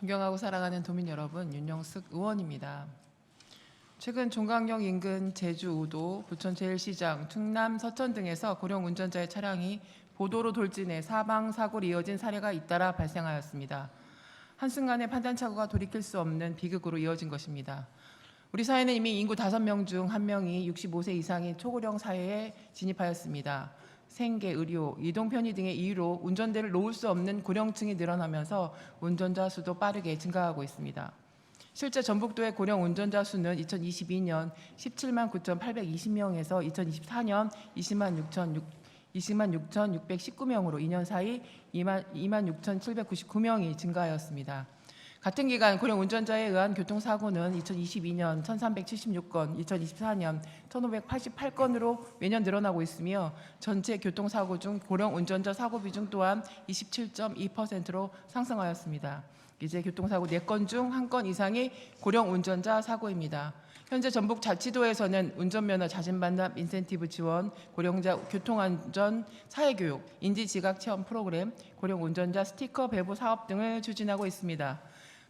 존경하고 사랑하는 도민 여러분, 윤영숙 의원입니다. 최근 종강역 인근 제주 우도, 부천 제일시장, 충남 서천 등에서 고령 운전자의 차량이 보도로 돌진해 사망, 사고로 이어진 사례가 잇따라 발생하였습니다. 한순간에 판단착오가 돌이킬 수 없는 비극으로 이어진 것입니다. 우리 사회는 이미 인구 5명 중 1명이 65세 이상인 초고령 사회에 진입하였습니다. 생계, 의료, 이동 편의 등의 이유로 운전대를 놓을 수 없는 고령층이 늘어나면서 운전자 수도 빠르게 증가하고 있습니다. 실제 전북도의 고령 운전자 수는 2022년 17만 9,820명에서 2024년 20만 6,619명으로 2년 사이 2만 6,799명이 증가하였습니다. 같은 기간 고령 운전자에 의한 교통사고는 2022년 1,376건, 2024년 1,588건으로 매년 늘어나고 있으며 전체 교통사고 중 고령 운전자 사고 비중 또한 27.2%로 상승하였습니다. 이제 교통사고 4건 중 1건 이상이 고령 운전자 사고입니다. 현재 전북 자치도에서는 운전면허 자진 반납 인센티브 지원, 고령자 교통안전 사회교육, 인지지각 체험 프로그램, 고령 운전자 스티커 배부 사업 등을 추진하고 있습니다.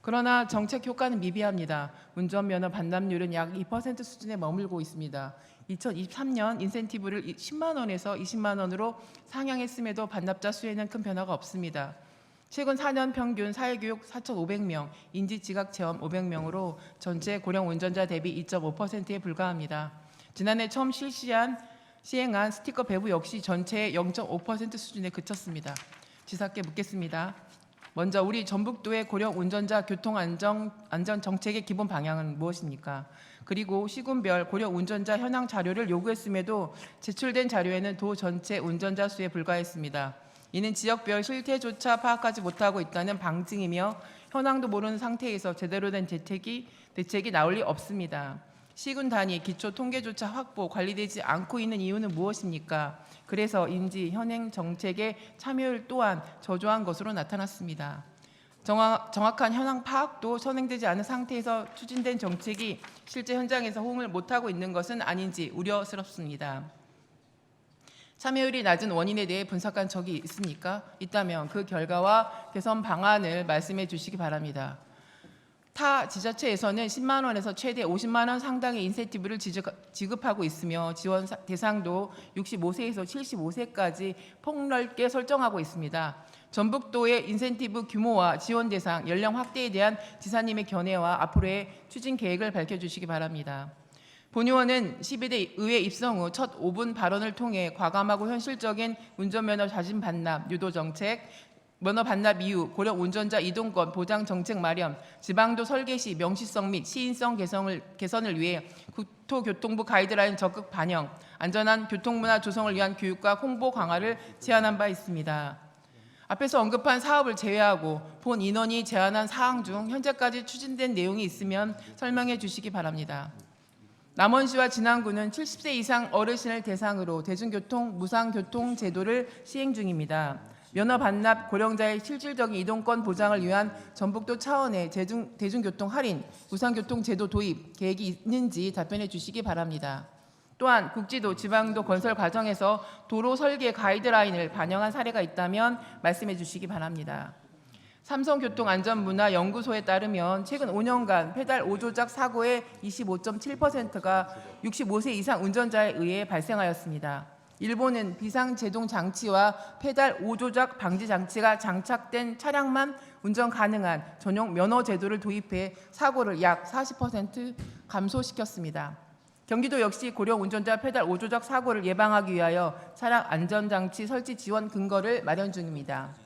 그러나 정책 효과는 미비합니다. 운전면허 반납률은 약 2% 수준에 머물고 있습니다. 2023년 인센티브를 10만 원에서 20만 원으로 상향했음에도 반납자 수에는 큰 변화가 없습니다. 최근 4년 평균 사회교육 4,500명, 인지지각 체험 500명으로 전체 고령 운전자 대비 2.5%에 불과합니다. 지난해 처음 시행한 스티커 배부 역시 전체의 0.5% 수준에 그쳤습니다. 지사께 묻겠습니다. 먼저 우리 전북도의 고령 운전자 교통안전 정책의 기본 방향은 무엇입니까? 그리고 시군별 고령 운전자 현황 자료를 요구했음에도 제출된 자료에는 도 전체 운전자 수에 불과했습니다. 이는 지역별 실태조차 파악하지 못하고 있다는 방증이며 현황도 모르는 상태에서 제대로 된 대책이 나올 리 없습니다. 시군 단위 기초 통계조차 확보, 관리되지 않고 있는 이유는 무엇입니까? 그래서 인지 현행 정책의 참여율 또한 저조한 것으로 나타났습니다. 정확한 현황 파악도 선행되지 않은 상태에서 추진된 정책이 실제 현장에서 호응을 못하고 있는 것은 아닌지 우려스럽습니다. 참여율이 낮은 원인에 대해 분석한 적이 있습니까? 있다면 그 결과와 개선 방안을 말씀해 주시기 바랍니다. 타 지자체에서는 10만 원에서 최대 50만 원 상당의 인센티브를 지급하고 있으며 지원 대상도 65세에서 75세까지 폭넓게 설정하고 있습니다. 전북도의 인센티브 규모와 지원 대상, 연령 확대에 대한 지사님의 견해와 앞으로의 추진 계획을 밝혀주시기 바랍니다. 본 의원은 12대 의회 입성 후 첫 5분 발언을 통해 과감하고 현실적인 운전면허 자진 반납, 유도 정책, 면허 반납 이후 고령 운전자 이동권 보장 정책 마련, 지방도 설계 시 명시성 및 시인성 개선을 위해 국토교통부 가이드라인 적극 반영, 안전한 교통문화 조성을 위한 교육과 홍보 강화를 제안한 바 있습니다. 앞에서 언급한 사업을 제외하고 본 인원이 제안한 사항 중 현재까지 추진된 내용이 있으면 설명해 주시기 바랍니다. 남원시와 진안구는 70세 이상 어르신을 대상으로 대중교통 무상교통 제도를 시행 중입니다. 면허 반납 고령자의 실질적인 이동권 보장을 위한 전북도 차원의 대중교통 할인, 무상교통 제도 도입 계획이 있는지 답변해 주시기 바랍니다. 또한 국지도, 지방도 건설 과정에서 도로 설계 가이드라인을 반영한 사례가 있다면 말씀해 주시기 바랍니다. 삼성교통안전문화연구소에 따르면 최근 5년간 페달 5조작 사고의 25.7%가 65세 이상 운전자에 의해 발생하였습니다. 일본은 비상제동 장치와 페달 5조작 방지 장치가 장착된 차량만 운전 가능한 전용 면허 제도를 도입해 사고를 약 40% 감소시켰습니다. 경기도 역시 고령 운전자 페달 5조작 사고를 예방하기 위하여 차량 안전장치 설치 지원 근거를 마련 중입니다.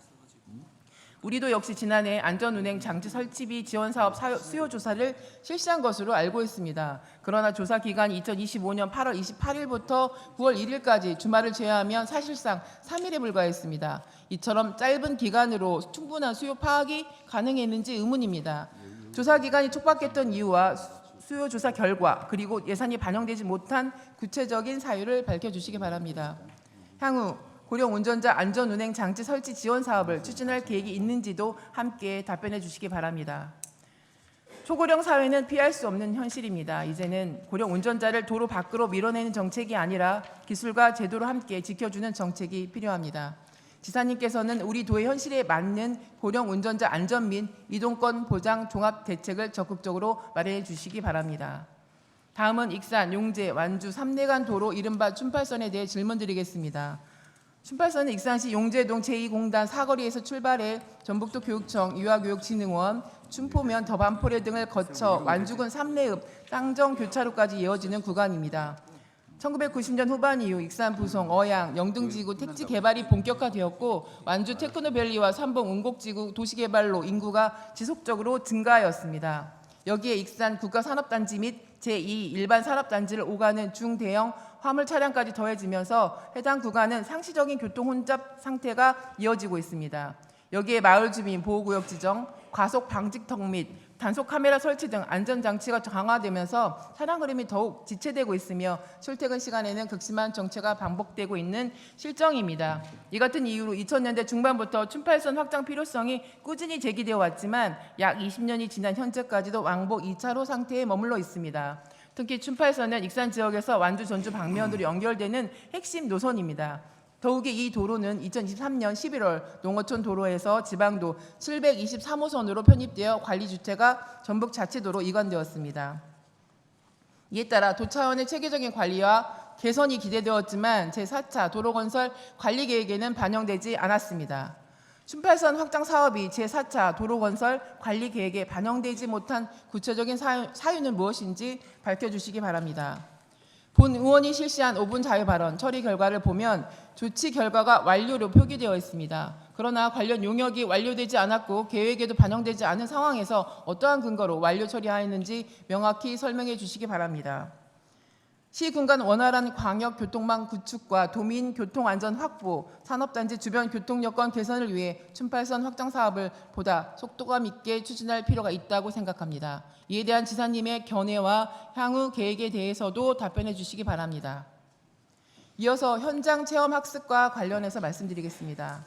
우리도 역시 지난해 안전운행 장치 설치비 지원 사업 수요 조사를 실시한 것으로 알고 있습니다. 그러나 조사 기간이 2025년 8월 28일부터 9월 1일까지 주말을 제외하면 사실상 3일에 불과했습니다. 이처럼 짧은 기간으로 충분한 수요 파악이 가능했는지 의문입니다. 조사 기간이 촉박했던 이유와 수요 조사 결과 그리고 예산이 반영되지 못한 구체적인 사유를 밝혀주시기 바랍니다. 향후 고령 운전자 안전운행 장치 설치 지원 사업을 추진할 계획이 있는지도 함께 답변해 주시기 바랍니다. 초고령 사회는 피할 수 없는 현실입니다. 이제는 고령 운전자를 도로 밖으로 밀어내는 정책이 아니라 기술과 제도로 함께 지켜주는 정책이 필요합니다. 지사님께서는 우리 도의 현실에 맞는 고령 운전자 안전 및 이동권 보장 종합 대책을 적극적으로 마련해 주시기 바랍니다. 다음은 익산, 용재, 완주 3내간 도로 이른바 춘팔선에 대해 질문드리겠습니다. 춘팔선은 익산시 용재동 제2공단 사거리에서 출발해 전북도 교육청, 유아교육진흥원, 춘포면, 더반포레 등을 거쳐 완주군 삼내읍 쌍정 교차로까지 이어지는 구간입니다. 1990년 후반 이후 익산, 부송, 어양, 영등지구 택지 개발이 본격화되었고 완주 테크노밸리와 삼봉, 운곡지구 도시개발로 인구가 지속적으로 증가하였습니다. 여기에 익산 국가산업단지 및 제2 일반 산업단지를 오가는 중대형 화물 차량까지 더해지면서 해당 구간은 상시적인 교통 혼잡 상태가 이어지고 있습니다. 여기에 마을 주민 보호구역 지정, 과속 방지턱 및 단속 카메라 설치 등 안전장치가 강화되면서 차량 흐름이 더욱 지체되고 있으며 출퇴근 시간에는 극심한 정체가 반복되고 있는 실정입니다. 이 같은 이유로 2000년대 중반부터 춘팔선 확장 필요성이 꾸준히 제기되어 왔지만 약 20년이 지난 현재까지도 왕복 2차로 상태에 머물러 있습니다. 특히 춘팔선은 익산 지역에서 완주, 전주 방면으로 연결되는 핵심 노선입니다. 더욱이 이 도로는 2023년 11월 농어촌 도로에서 지방도 723호선으로 편입되어 관리주체가 전북자치도로 이관되었습니다. 이에 따라 도 차원의 체계적인 관리와 개선이 기대되었지만 제4차 도로건설 관리계획에는 반영되지 않았습니다. 춘팔선 확장 사업이 제4차 도로건설 관리계획에 반영되지 못한 구체적인 사유는 무엇인지 밝혀주시기 바랍니다. 본 의원이 실시한 5분 자유발언 처리 결과를 보면 조치 결과가 완료로 표기되어 있습니다. 그러나 관련 용역이 완료되지 않았고 계획에도 반영되지 않은 상황에서 어떠한 근거로 완료 처리하였는지 명확히 설명해 주시기 바랍니다. 시 군간 원활한 광역교통망 구축과 도민 교통안전 확보, 산업단지 주변 교통여건 개선을 위해 춘팔선 확장 사업을 보다 속도감 있게 추진할 필요가 있다고 생각합니다. 이에 대한 지사님의 견해와 향후 계획에 대해서도 답변해 주시기 바랍니다. 이어서 현장 체험 학습과 관련해서 말씀드리겠습니다.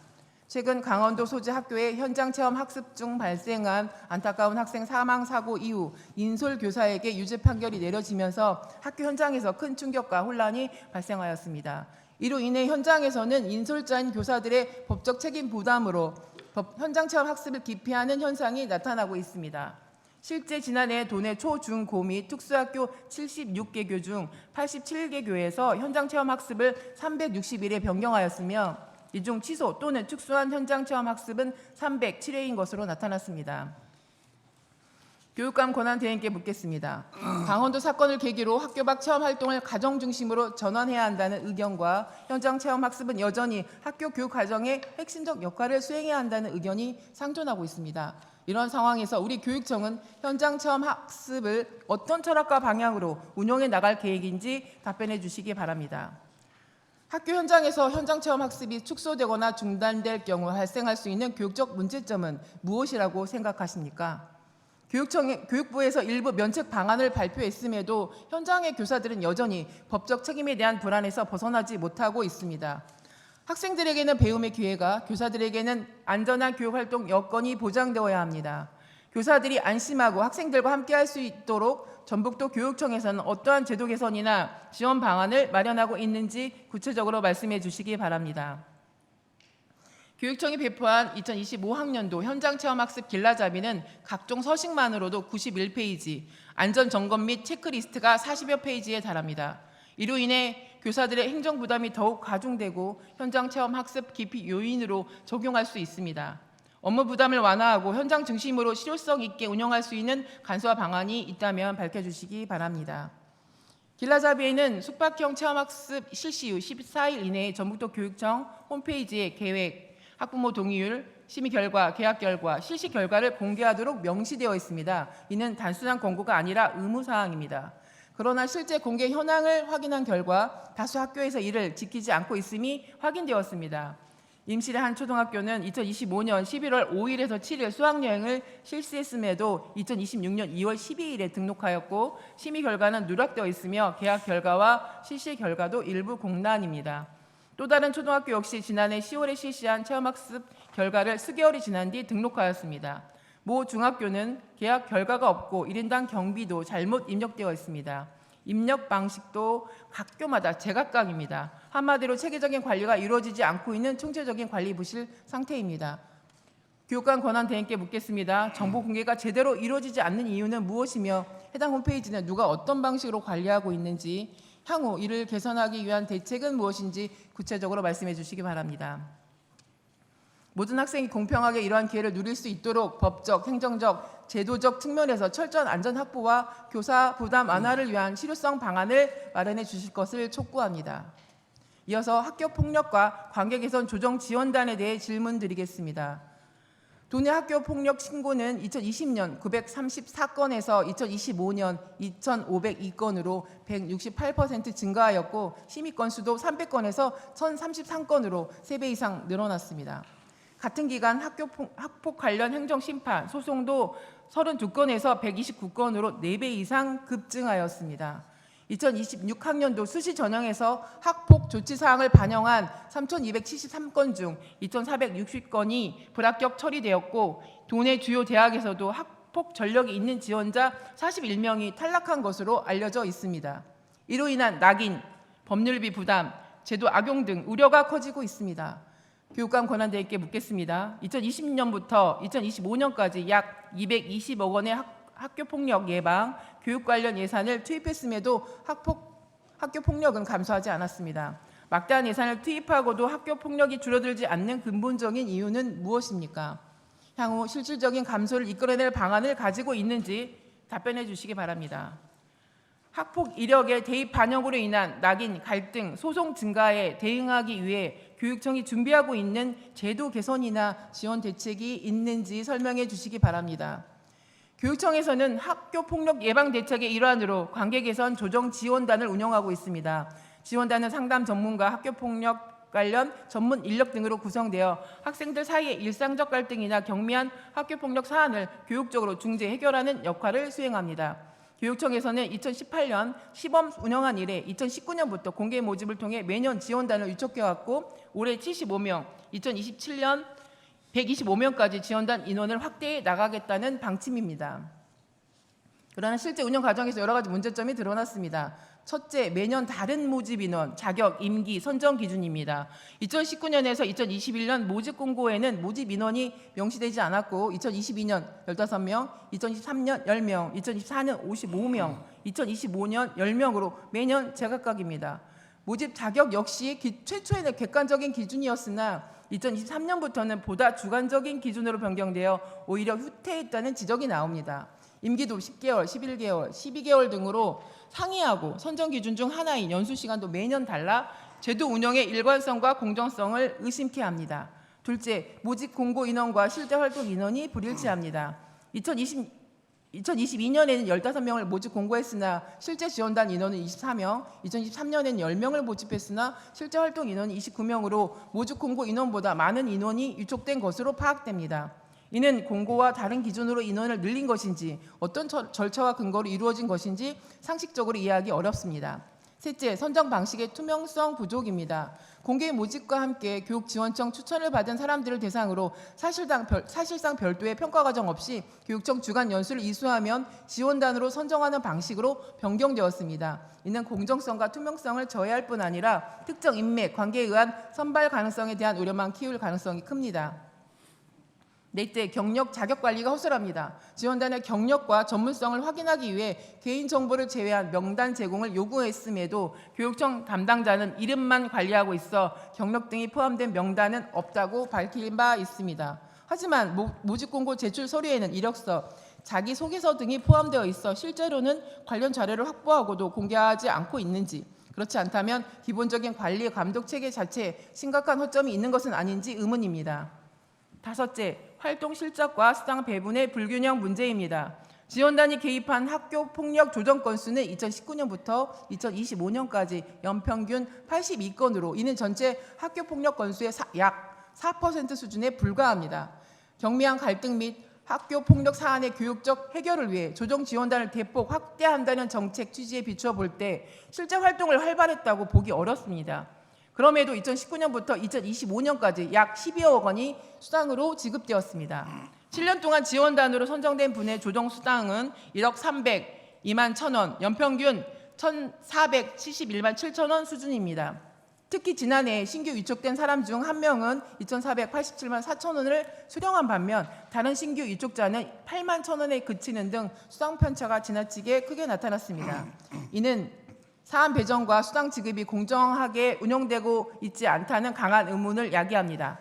최근 강원도 소재 학교의 현장 체험 학습 중 발생한 안타까운 학생 사망 사고 이후 인솔 교사에게 유죄 판결이 내려지면서 학교 현장에서 큰 충격과 혼란이 발생하였습니다. 이로 인해 현장에서는 인솔자인 교사들의 법적 책임 부담으로 현장 체험 학습을 기피하는 현상이 나타나고 있습니다. 실제 지난해 도내 초, 중, 고 및 특수학교 76개교 중 87개교에서 현장 체험 학습을 361회 변경하였으며 이 중 취소 또는 특수한 현장 체험 학습은 307회인 것으로 나타났습니다. 교육감 권한대행께 묻겠습니다. 강원도 사건을 계기로 학교 밖 체험 활동을 가정 중심으로 전환해야 한다는 의견과 현장 체험 학습은 여전히 학교 교육 과정의 핵심적 역할을 수행해야 한다는 의견이 상존하고 있습니다. 이런 상황에서 우리 교육청은 현장 체험 학습을 어떤 철학과 방향으로 운영해 나갈 계획인지 답변해 주시기 바랍니다. 학교 현장에서 현장 체험 학습이 축소되거나 중단될 경우 발생할 수 있는 교육적 문제점은 무엇이라고 생각하십니까? 교육부에서 일부 면책 방안을 발표했음에도 현장의 교사들은 여전히 법적 책임에 대한 불안에서 벗어나지 못하고 있습니다. 학생들에게는 배움의 기회가, 교사들에게는 안전한 교육활동 여건이 보장되어야 합니다. 교사들이 안심하고 학생들과 함께할 수 있도록 전북도 교육청에서는 어떠한 제도 개선이나 지원 방안을 마련하고 있는지 구체적으로 말씀해 주시기 바랍니다. 교육청이 배포한 2025학년도 현장체험학습 길라잡이는 각종 서식만으로도 91페이지, 안전점검 및 체크리스트가 40여 페이지에 달합니다. 이로 인해 교사들의 행정부담이 더욱 가중되고 현장체험학습 기피 요인으로 적용할 수 있습니다. 업무 부담을 완화하고 현장 중심으로 실효성 있게 운영할 수 있는 간소화 방안이 있다면 밝혀주시기 바랍니다. 길라잡이에는 숙박형 체험학습 실시 후 14일 이내에 전북도 교육청 홈페이지에 계획, 학부모 동의율, 심의 결과, 계약 결과, 실시 결과를 공개하도록 명시되어 있습니다. 이는 단순한 권고가 아니라 의무사항입니다. 그러나 실제 공개 현황을 확인한 결과 다수 학교에서 이를 지키지 않고 있음이 확인되었습니다. 임실의 한 초등학교는 2025년 11월 5일에서 7일 수학여행을 실시했음에도 2026년 2월 12일에 등록하였고 심의 결과는 누락되어 있으며 계약 결과와 실시 결과도 일부 공란입니다. 또 다른 초등학교 역시 지난해 10월에 실시한 체험학습 결과를 수개월이 지난 뒤 등록하였습니다. 모 중학교는 계약 결과가 없고 1인당 경비도 잘못 입력되어 있습니다. 입력 방식도 학교마다 제각각입니다. 한마디로 체계적인 관리가 이루어지지 않고 있는 총체적인 관리 부실 상태입니다. 교육감 권한 대행께 묻겠습니다. 정보 공개가 제대로 이루어지지 않는 이유는 무엇이며 해당 홈페이지는 누가 어떤 방식으로 관리하고 있는지, 향후 이를 개선하기 위한 대책은 무엇인지 구체적으로 말씀해 주시기 바랍니다. 모든 학생이 공평하게 이러한 기회를 누릴 수 있도록 법적, 행정적, 제도적 측면에서 철저한 안전 확보와 교사 부담 완화를 위한 실효성 방안을 마련해 주실 것을 촉구합니다. 이어서 학교 폭력과 관계 개선 조정 지원단에 대해 질문 드리겠습니다. 도내 학교 폭력 신고는 2020년 934건에서 2025년 2,502건으로 168% 증가하였고 심의 건수도 300건에서 1,033건으로 3배 이상 늘어났습니다. 같은 기간 학폭 관련 행정심판 소송도 32건에서 129건으로 4배 이상 급증하였습니다. 2026학년도 수시 전형에서 학폭 조치 사항을 반영한 3,273건 중 2,460건이 불합격 처리되었고 도내 주요 대학에서도 학폭 전력이 있는 지원자 41명이 탈락한 것으로 알려져 있습니다. 이로 인한 낙인, 법률비 부담, 제도 악용 등 우려가 커지고 있습니다. 교육감 권한대행께 묻겠습니다. 2020년부터 2025년까지 약 220억 원의 학교 폭력 예방, 교육 관련 예산을 투입했음에도 학교 폭력은 감소하지 않았습니다. 막대한 예산을 투입하고도 학교 폭력이 줄어들지 않는 근본적인 이유는 무엇입니까? 향후 실질적인 감소를 이끌어낼 방안을 가지고 있는지 답변해 주시기 바랍니다. 학폭 이력의 대입 반영으로 인한 낙인, 갈등, 소송 증가에 대응하기 위해 교육청이 준비하고 있는 제도 개선이나 지원 대책이 있는지 설명해 주시기 바랍니다. 교육청에서는 학교 폭력 예방 대책의 일환으로 관계 개선 조정 지원단을 운영하고 있습니다. 지원단은 상담 전문가, 학교 폭력 관련 전문 인력 등으로 구성되어 학생들 사이의 일상적 갈등이나 경미한 학교 폭력 사안을 교육적으로 중재 해결하는 역할을 수행합니다. 교육청에서는 2018년 시범 운영한 이래 2019년부터 공개 모집을 통해 매년 지원단을 위촉해왔고 올해 75명, 2027년 125명까지 지원단 인원을 확대해 나가겠다는 방침입니다. 그러나 실제 운영 과정에서 여러 가지 문제점이 드러났습니다. 첫째, 매년 다른 모집 인원, 자격, 임기, 선정 기준입니다. 2019년에서 2021년 모집 공고에는 모집 인원이 명시되지 않았고 2022년 15명, 2023년 10명, 2024년 55명, 2025년 10명으로 매년 제각각입니다. 모집 자격 역시 최초에는 객관적인 기준이었으나 2023년부터는 보다 주관적인 기준으로 변경되어 오히려 후퇴했다는 지적이 나옵니다. 임기도 10개월, 11개월, 12개월 등으로 상이하고 선정 기준 중 하나인 연수 시간도 매년 달라 제도 운영의 일관성과 공정성을 의심케 합니다. 둘째, 모집 공고 인원과 실제 활동 인원이 불일치합니다. 2022년에는 15명을 모집 공고했으나 실제 지원단 인원은 24명, 2023년에는 10명을 모집했으나 실제 활동 인원이 29명으로 모집 공고 인원보다 많은 인원이 위촉된 것으로 파악됩니다. 이는 공고와 다른 기준으로 인원을 늘린 것인지 어떤 절차와 근거로 이루어진 것인지 상식적으로 이해하기 어렵습니다. 셋째, 선정 방식의 투명성 부족입니다. 공개 모집과 함께 교육지원청 추천을 받은 사람들을 대상으로 사실상 별도의 평가 과정 없이 교육청 주간 연수를 이수하면 지원단으로 선정하는 방식으로 변경되었습니다. 이는 공정성과 투명성을 저해할 뿐 아니라 특정 인맥, 관계에 의한 선발 가능성에 대한 우려만 키울 가능성이 큽니다. 넷째, 경력 자격 관리가 허술합니다. 지원단의 경력과 전문성을 확인하기 위해 개인정보를 제외한 명단 제공을 요구했음에도 교육청 담당자는 이름만 관리하고 있어 경력 등이 포함된 명단은 없다고 밝힌 바 있습니다. 하지만 모집 공고 제출 서류에는 이력서, 자기소개서 등이 포함되어 있어 실제로는 관련 자료를 확보하고도 공개하지 않고 있는지, 그렇지 않다면 기본적인 관리 감독 체계 자체에 심각한 허점이 있는 것은 아닌지 의문입니다. 다섯째, 활동 실적과 수당 배분의 불균형 문제입니다. 지원단이 개입한 학교 폭력 조정 건수는 2019년부터 2025년까지 연평균 82건으로 이는 전체 학교 폭력 건수의 약 4% 수준에 불과합니다. 경미한 갈등 및 학교 폭력 사안의 교육적 해결을 위해 조정 지원단을 대폭 확대한다는 정책 취지에 비추어 볼 때 실제 활동을 활발했다고 보기 어렵습니다. 그럼에도 2019년부터 2025년까지 약 12억 원이 수당으로 지급되었습니다. 7년 동안 지원단으로 선정된 분의 조정 수당은 1억 302만 1,000원, 연평균 1,471만 7천 원 수준입니다. 특히 지난해 신규 위촉된 사람 중 한 명은 2,487만 4천 원을 수령한 반면 다른 신규 위촉자는 8만 1천 원에 그치는 등 수당 편차가 지나치게 크게 나타났습니다. 이는 사안 배정과 수당 지급이 공정하게 운영되고 있지 않다는 강한 의문을 야기합니다.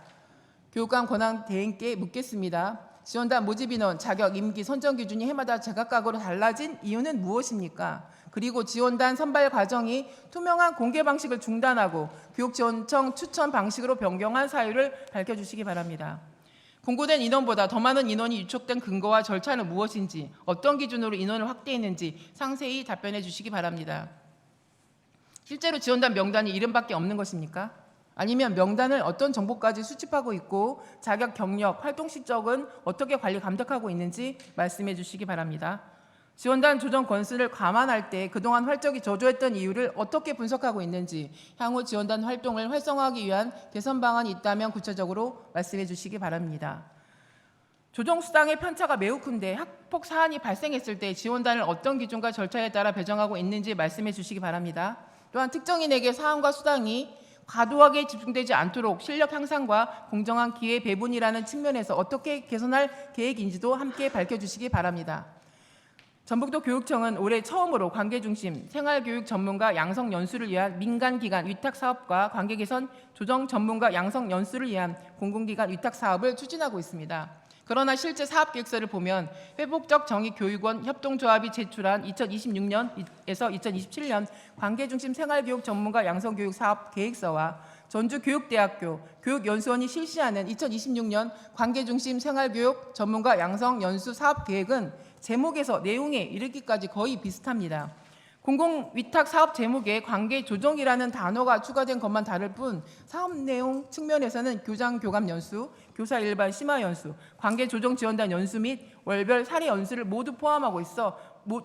교육감 권한 대행께 묻겠습니다. 지원단 모집 인원, 자격, 임기, 선정 기준이 해마다 제각각으로 달라진 이유는 무엇입니까? 그리고 지원단 선발 과정이 투명한 공개 방식을 중단하고 교육지원청 추천 방식으로 변경한 사유를 밝혀주시기 바랍니다. 공고된 인원보다 더 많은 인원이 위촉된 근거와 절차는 무엇인지, 어떤 기준으로 인원을 확대했는지 상세히 답변해 주시기 바랍니다. 실제로 지원단 명단이 이름밖에 없는 것입니까? 아니면 명단을 어떤 정보까지 수집하고 있고 자격, 경력, 활동 실적은 어떻게 관리 감독하고 있는지 말씀해 주시기 바랍니다. 지원단 조정 건수를 감안할 때 그동안 활적이 저조했던 이유를 어떻게 분석하고 있는지, 향후 지원단 활동을 활성화하기 위한 개선 방안이 있다면 구체적으로 말씀해 주시기 바랍니다. 조정수당의 편차가 매우 큰데 학폭 사안이 발생했을 때 지원단을 어떤 기준과 절차에 따라 배정하고 있는지 말씀해 주시기 바랍니다. 또한 특정인에게 사안과 수당이 과도하게 집중되지 않도록 실력 향상과 공정한 기회 배분이라는 측면에서 어떻게 개선할 계획인지도 함께 밝혀주시기 바랍니다. 전북도 교육청은 올해 처음으로 관계중심 생활교육 전문가 양성 연수를 위한 민간기관 위탁사업과 관계개선 조정 전문가 양성 연수를 위한 공공기관 위탁사업을 추진하고 있습니다. 그러나 실제 사업계획서를 보면 회복적 정의교육원 협동조합이 제출한 2026년에서 2027년 관계중심 생활교육 전문가 양성교육 사업 계획서와 전주교육대학교 교육연수원이 실시하는 2026년 관계중심 생활교육 전문가 양성연수 사업계획은 제목에서 내용에 이르기까지 거의 비슷합니다. 공공위탁 사업 제목에 관계조정이라는 단어가 추가된 것만 다를 뿐 사업 내용 측면에서는 교장 교감 연수, 교사 일반 심화 연수, 관계조정 지원단 연수 및 월별 사례 연수를 모두 포함하고 있어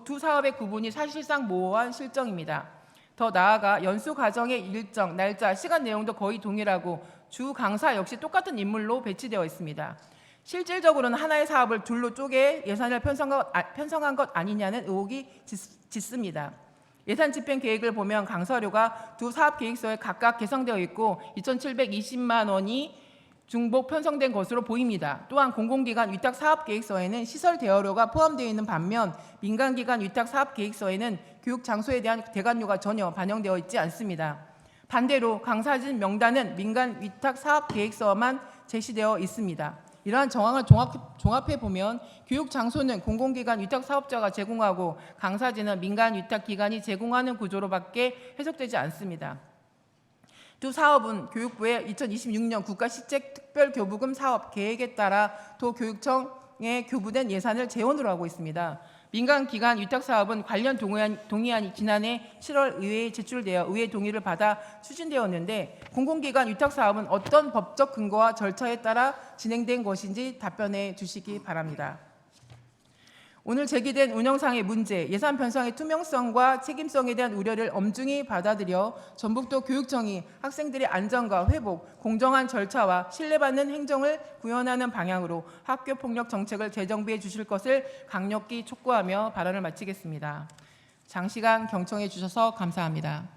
두 사업의 구분이 사실상 모호한 실정입니다. 더 나아가 연수 과정의 일정, 날짜, 시간 내용도 거의 동일하고 주 강사 역시 똑같은 인물로 배치되어 있습니다. 실질적으로는 하나의 사업을 둘로 쪼개 예산을 편성한 것 아니냐는 의혹이 짙습니다. 예산 집행 계획을 보면 강사료가 두 사업 계획서에 각각 개성되어 있고 2,720만 원이 중복 편성된 것으로 보입니다. 또한 공공기관 위탁 사업 계획서에는 시설 대여료가 포함되어 있는 반면 민간기관 위탁 사업 계획서에는 교육 장소에 대한 대관료가 전혀 반영되어 있지 않습니다. 반대로 강사진 명단은 민간 위탁 사업 계획서만 제시되어 있습니다. 이러한 정황을 종합해 보면 교육 장소는 공공기관 위탁 사업자가 제공하고 강사진은 민간 위탁 기관이 제공하는 구조로밖에 해석되지 않습니다. 두 사업은 교육부의 2026년 국가시책특별교부금 사업 계획에 따라 도교육청에 교부된 예산을 재원으로 하고 있습니다. 민간기관 위탁사업은 관련 동의안이 지난해 7월 의회에 제출되어 의회 동의를 받아 추진되었는데 공공기관 위탁사업은 어떤 법적 근거와 절차에 따라 진행된 것인지 답변해 주시기 바랍니다. 오늘 제기된 운영상의 문제, 예산 편성의 투명성과 책임성에 대한 우려를 엄중히 받아들여 전북도 교육청이 학생들의 안전과 회복, 공정한 절차와 신뢰받는 행정을 구현하는 방향으로 학교폭력 정책을 재정비해 주실 것을 강력히 촉구하며 발언을 마치겠습니다. 장시간 경청해 주셔서 감사합니다.